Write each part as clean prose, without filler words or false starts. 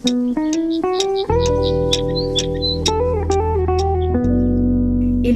Hello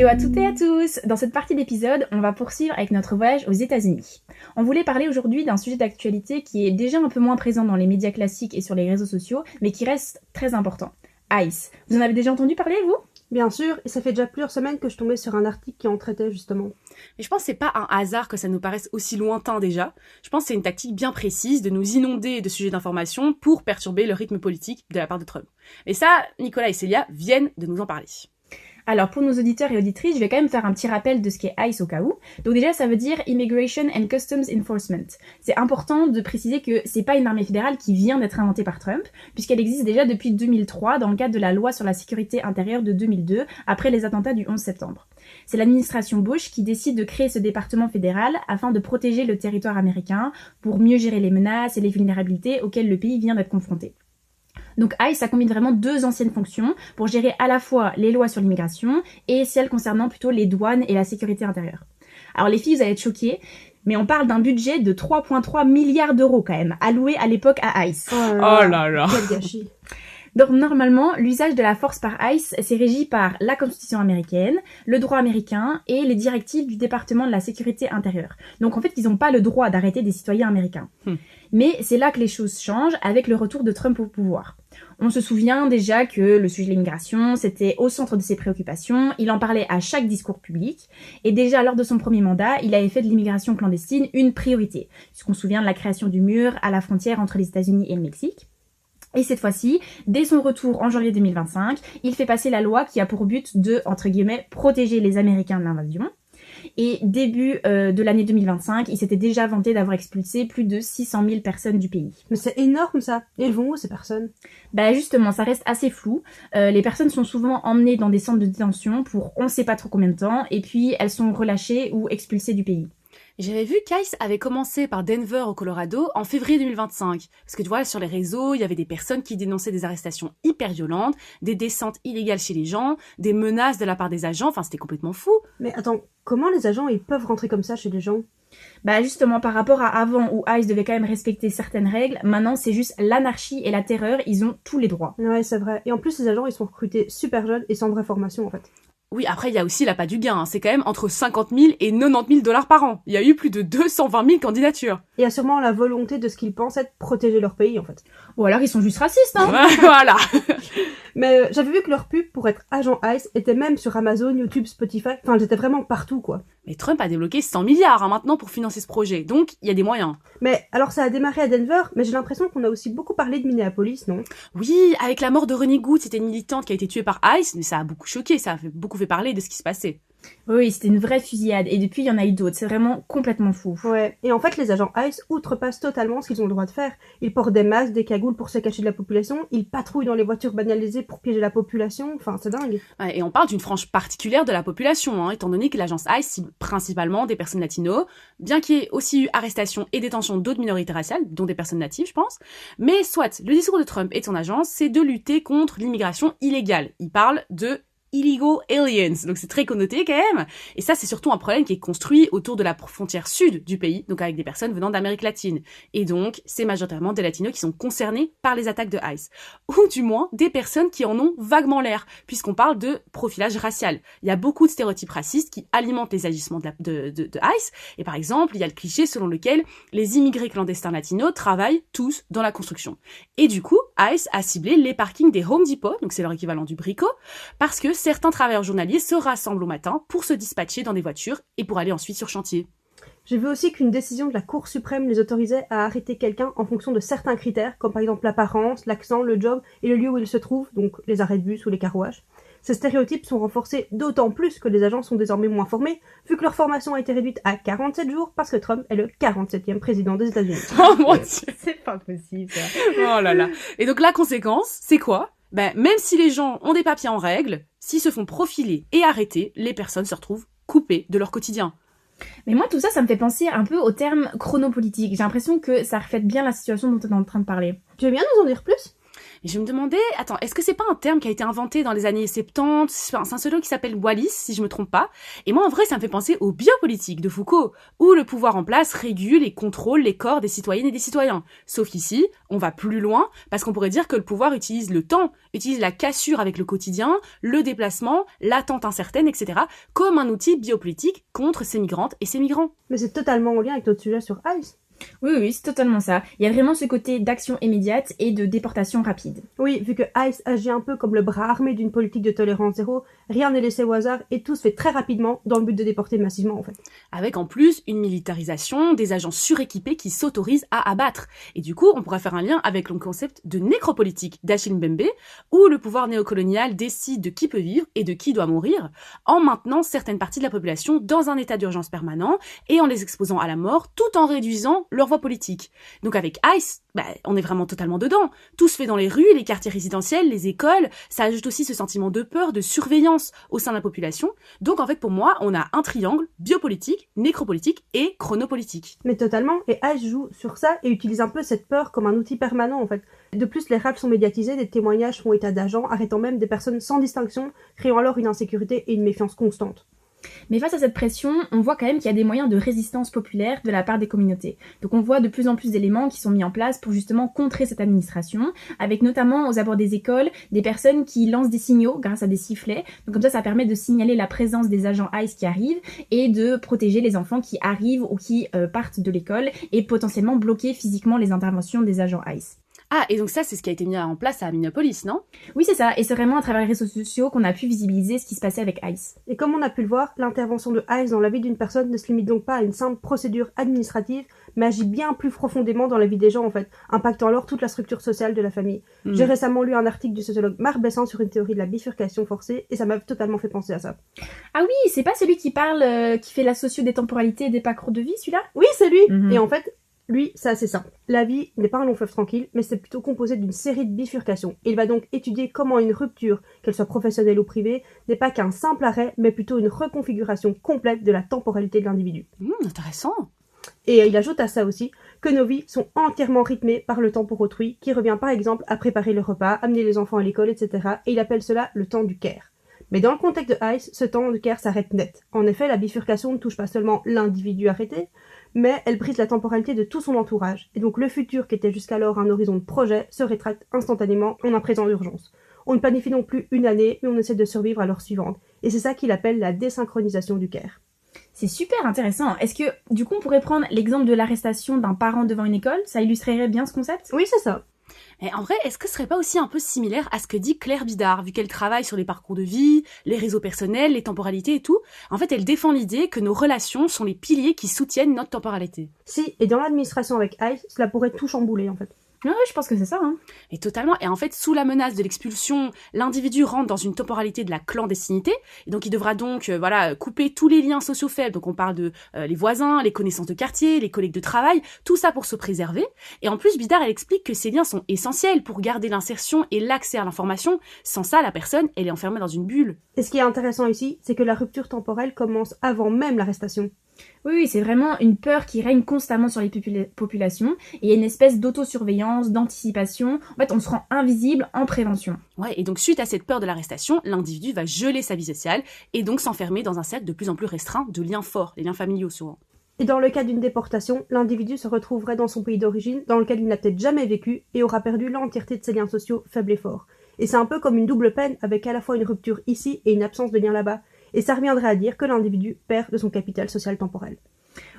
à toutes et à tous! Dans cette partie d'épisode, on va poursuivre avec notre voyage aux États-Unis. On voulait parler aujourd'hui d'un sujet d'actualité qui est déjà un peu moins présent dans les médias classiques et sur les réseaux sociaux, mais qui reste très important. ICE. Vous en avez déjà entendu parler, vous? Bien sûr, et ça fait déjà plusieurs semaines que je tombais sur un article qui en traitait justement. Mais je pense que c'est pas un hasard que ça nous paraisse aussi lointain déjà. Je pense que c'est une tactique bien précise de nous inonder de sujets d'information pour perturber le rythme politique de la part de Trump. Et ça, Nicolas et Célia viennent de nous en parler. Alors pour nos auditeurs et auditrices, je vais quand même faire un petit rappel de ce qu'est ICE au cas où. Donc déjà, ça veut dire Immigration and Customs Enforcement. C'est important de préciser que c'est pas une armée fédérale qui vient d'être inventée par Trump, puisqu'elle existe déjà depuis 2003 dans le cadre de la loi sur la sécurité intérieure de 2002, après les attentats du 11 septembre. C'est l'administration Bush qui décide de créer ce département fédéral afin de protéger le territoire américain pour mieux gérer les menaces et les vulnérabilités auxquelles le pays vient d'être confronté. Donc ICE, ça combine vraiment deux anciennes fonctions pour gérer à la fois les lois sur l'immigration et celles concernant plutôt les douanes et la sécurité intérieure. Alors les filles, vous allez être choquées, mais on parle d'un budget de 3,3 milliards d'euros quand même, alloué à l'époque à ICE. Oh là là! Quel gâchis! Donc normalement, l'usage de la force par ICE, c'est régi par la Constitution américaine, le droit américain et les directives du département de la sécurité intérieure. Donc en fait, ils n'ont pas le droit d'arrêter des citoyens américains. Mais c'est là que les choses changent avec le retour de Trump au pouvoir. On se souvient déjà que le sujet de l'immigration, c'était au centre de ses préoccupations, il en parlait à chaque discours public, et déjà lors de son premier mandat, il avait fait de l'immigration clandestine une priorité, puisqu'on se souvient de la création du mur à la frontière entre les États-Unis et le Mexique. Et cette fois-ci, dès son retour en janvier 2025, il fait passer la loi qui a pour but de, entre guillemets, protéger les Américains de l'invasion. Et début de l'année 2025, il s'était déjà vanté d'avoir expulsé plus de 600 000 personnes du pays. Mais c'est énorme ça! Et elles vont où ces personnes? Bah justement, ça reste assez flou. Les personnes sont souvent emmenées dans des centres de détention pour on sait pas trop combien de temps, et puis elles sont relâchées ou expulsées du pays. J'avais vu qu'ICE avait commencé par Denver au Colorado en février 2025. Parce que tu vois, sur les réseaux, il y avait des personnes qui dénonçaient des arrestations hyper violentes, des descentes illégales chez les gens, des menaces de la part des agents, enfin c'était complètement fou. Mais attends, comment les agents ils peuvent rentrer comme ça chez les gens? Bah justement, par rapport à avant où ICE devait quand même respecter certaines règles, maintenant c'est juste l'anarchie et la terreur, ils ont tous les droits. Ouais, c'est vrai. Et en plus, les agents ils sont recrutés super jeunes et sans vraie formation en fait. Oui, après, il y a aussi l'appât du gain. C'est quand même entre 50 000 et 90 000 dollars par an. Il y a eu plus de 220 000 candidatures. Il y a sûrement la volonté de ce qu'ils pensent être protéger leur pays en fait. Ou alors ils sont juste racistes, hein. Voilà. Mais j'avais vu que leur pub pour être agent ICE était même sur Amazon, YouTube, Spotify. Enfin, elles étaient vraiment partout quoi. Mais Trump a débloqué 100 milliards maintenant pour financer ce projet. Donc, il y a des moyens. Mais alors ça a démarré à Denver, mais j'ai l'impression qu'on a aussi beaucoup parlé de Minneapolis, non? Oui, avec la mort de Ronnie Good, c'était une militante qui a été tuée par ICE, mais ça a beaucoup choqué, ça a beaucoup fait parler de ce qui se passait. Oui, c'était une vraie fusillade, et depuis il y en a eu d'autres, c'est vraiment complètement fou. Ouais, et en fait les agents ICE outrepassent totalement ce qu'ils ont le droit de faire. Ils portent des masques, des cagoules pour se cacher de la population, ils patrouillent dans les voitures banalisées pour piéger la population, enfin c'est dingue. Ouais, et on parle d'une frange particulière de la population, étant donné que l'agence ICE cible principalement des personnes latino, bien qu'il y ait aussi eu arrestation et détention d'autres minorités raciales, dont des personnes natives je pense. Mais soit, le discours de Trump et de son agence, c'est de lutter contre l'immigration illégale. Il parle de illegal aliens, donc c'est très connoté quand même, et ça c'est surtout un problème qui est construit autour de la frontière sud du pays, donc avec des personnes venant d'Amérique latine, et donc c'est majoritairement des latinos qui sont concernés par les attaques de ICE, ou du moins des personnes qui en ont vaguement l'air, puisqu'on parle de profilage racial. Il y a beaucoup de stéréotypes racistes qui alimentent les agissements de ICE, et par exemple il y a le cliché selon lequel les immigrés clandestins latinos travaillent tous dans la construction. Et du coup, ICE a ciblé les parkings des Home Depot, donc c'est leur équivalent du Brico, parce que certains travailleurs journaliers se rassemblent au matin pour se dispatcher dans des voitures et pour aller ensuite sur chantier. J'ai vu aussi qu'une décision de la Cour suprême les autorisait à arrêter quelqu'un en fonction de certains critères, comme par exemple l'apparence, l'accent, le job et le lieu où il se trouve, donc les arrêts de bus ou les carrouages. Ces stéréotypes sont renforcés d'autant plus que les agents sont désormais moins formés, vu que leur formation a été réduite à 47 jours parce que Trump est le 47e président des États-Unis. Oh mon Dieu, C'est pas possible ça. oh là là. Et donc la conséquence, c'est quoi? Même si les gens ont des papiers en règle, s'ils se font profiler et arrêter, les personnes se retrouvent coupées de leur quotidien. Mais moi tout ça, ça me fait penser un peu au terme chronopolitique. J'ai l'impression que ça reflète bien la situation dont on est en train de parler. Tu veux bien nous en dire plus? Et je me demandais, attends, est-ce que c'est pas un terme qui a été inventé dans les années 70? C'est un sociologue qui s'appelle Wallis, si je me trompe pas. Et moi, en vrai, ça me fait penser au biopolitique de Foucault, où le pouvoir en place régule et contrôle les corps des citoyennes et des citoyens. Sauf ici, on va plus loin, parce qu'on pourrait dire que le pouvoir utilise le temps, utilise la cassure avec le quotidien, le déplacement, l'attente incertaine, etc., comme un outil biopolitique contre ces migrantes et ces migrants. Mais c'est totalement en lien avec notre sujet sur ICE. Oui, c'est totalement ça. Il y a vraiment ce côté d'action immédiate et de déportation rapide. Oui, vu que ICE agit un peu comme le bras armé d'une politique de tolérance zéro, rien n'est laissé au hasard et tout se fait très rapidement dans le but de déporter massivement en fait. Avec en plus une militarisation, des agents suréquipés qui s'autorisent à abattre. Et du coup, on pourrait faire un lien avec le concept de nécropolitique d'Achille Mbembe, où le pouvoir néocolonial décide de qui peut vivre et de qui doit mourir, en maintenant certaines parties de la population dans un état d'urgence permanent et en les exposant à la mort, tout en réduisant leur voix politique. Donc avec ICE, on est vraiment totalement dedans. Tout se fait dans les rues, les quartiers résidentiels, les écoles. Ça ajoute aussi ce sentiment de peur, de surveillance au sein de la population. Donc en fait, pour moi, on a un triangle biopolitique, nécropolitique et chronopolitique. Mais totalement, et ICE joue sur ça et utilise un peu cette peur comme un outil permanent en fait. De plus, les rafles sont médiatisées, des témoignages font état d'agents, arrêtant même des personnes sans distinction, créant alors une insécurité et une méfiance constante. Mais face à cette pression, on voit quand même qu'il y a des moyens de résistance populaire de la part des communautés. Donc on voit de plus en plus d'éléments qui sont mis en place pour justement contrer cette administration, avec notamment aux abords des écoles, des personnes qui lancent des signaux grâce à des sifflets. Donc comme ça permet de signaler la présence des agents ICE qui arrivent et de protéger les enfants qui arrivent ou qui partent de l'école et potentiellement bloquer physiquement les interventions des agents ICE. Ah, et donc ça, c'est ce qui a été mis en place à Minneapolis, non? Oui, c'est ça, et c'est vraiment à travers les réseaux sociaux qu'on a pu visibiliser ce qui se passait avec ICE. Et comme on a pu le voir, l'intervention de ICE dans la vie d'une personne ne se limite donc pas à une simple procédure administrative, mais agit bien plus profondément dans la vie des gens en fait, impactant alors toute la structure sociale de la famille. J'ai récemment lu un article du sociologue Marc Besson sur une théorie de la bifurcation forcée, et ça m'a totalement fait penser à ça. Ah oui, c'est pas celui qui parle, qui fait la socio des temporalités et des parcours de vie, celui-là? Oui, c'est lui. Et en fait, lui, c'est assez simple. La vie n'est pas un long fleuve tranquille, mais c'est plutôt composé d'une série de bifurcations. Il va donc étudier comment une rupture, qu'elle soit professionnelle ou privée, n'est pas qu'un simple arrêt, mais plutôt une reconfiguration complète de la temporalité de l'individu. Intéressant. Et il ajoute à ça aussi que nos vies sont entièrement rythmées par le temps pour autrui, qui revient par exemple à préparer le repas, amener les enfants à l'école, etc. Et il appelle cela le temps du care. Mais dans le contexte de ICE, ce temps de care s'arrête net. En effet, la bifurcation ne touche pas seulement l'individu arrêté, mais elle brise la temporalité de tout son entourage. Et donc le futur, qui était jusqu'alors un horizon de projet, se rétracte instantanément en un présent d'urgence. On ne planifie non plus une année, mais on essaie de survivre à l'heure suivante. Et c'est ça qu'il appelle la désynchronisation du care. C'est super intéressant. Est-ce que, du coup, on pourrait prendre l'exemple de l'arrestation d'un parent devant une école? Ça illustrerait bien ce concept? Oui, c'est ça. Et en vrai, est-ce que ce serait pas aussi un peu similaire à ce que dit Claire Bidard, vu qu'elle travaille sur les parcours de vie, les réseaux personnels, les temporalités et tout? En fait, elle défend l'idée que nos relations sont les piliers qui soutiennent notre temporalité. Si, et dans l'administration avec ICE, cela pourrait tout chambouler en fait. Ouais, je pense que c'est ça. Et totalement. Et en fait, sous la menace de l'expulsion, l'individu rentre dans une temporalité de la clandestinité. Et donc, il devra donc, couper tous les liens sociaux faibles. Donc, on parle de les voisins, les connaissances de quartier, les collègues de travail, tout ça pour se préserver. Et en plus, Bidard, elle explique que ces liens sont essentiels pour garder l'insertion et l'accès à l'information. Sans ça, la personne, elle est enfermée dans une bulle. Et ce qui est intéressant ici, c'est que la rupture temporelle commence avant même l'arrestation. Oui, c'est vraiment une peur qui règne constamment sur les populations et il y a une espèce d'autosurveillance, d'anticipation. En fait, on se rend invisible en prévention. Ouais, et donc suite à cette peur de l'arrestation, l'individu va geler sa vie sociale et donc s'enfermer dans un cercle de plus en plus restreint de liens forts, les liens familiaux souvent. Et dans le cas d'une déportation, l'individu se retrouverait dans son pays d'origine, dans lequel il n'a peut-être jamais vécu et aura perdu l'entièreté de ses liens sociaux faibles et forts. Et c'est un peu comme une double peine avec à la fois une rupture ici et une absence de lien là-bas. Et ça reviendrait à dire que l'individu perd de son capital social temporel.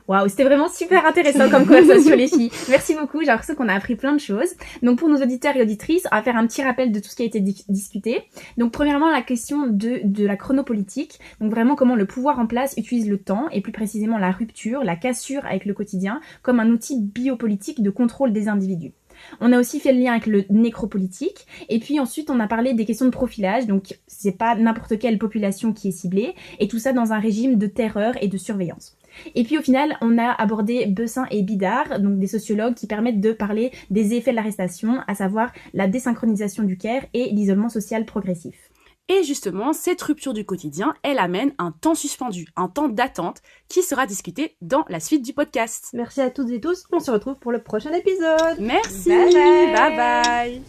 Waouh, c'était vraiment super intéressant comme conversation les filles. Merci beaucoup, j'ai l'impression qu'on a appris plein de choses. Donc pour nos auditeurs et auditrices, on va faire un petit rappel de tout ce qui a été discuté. Donc premièrement, la question de la chronopolitique, donc vraiment comment le pouvoir en place utilise le temps, et plus précisément la rupture, la cassure avec le quotidien, comme un outil biopolitique de contrôle des individus. On a aussi fait le lien avec le nécropolitique, et puis ensuite on a parlé des questions de profilage, donc c'est pas n'importe quelle population qui est ciblée, et tout ça dans un régime de terreur et de surveillance. Et puis au final, on a abordé Besson et Bidard, donc des sociologues qui permettent de parler des effets de l'arrestation, à savoir la désynchronisation du care et l'isolement social progressif. Et justement, cette rupture du quotidien, elle amène un temps suspendu, un temps d'attente qui sera discuté dans la suite du podcast. Merci à toutes et tous, on se retrouve pour le prochain épisode. Merci, bye bye. bye bye.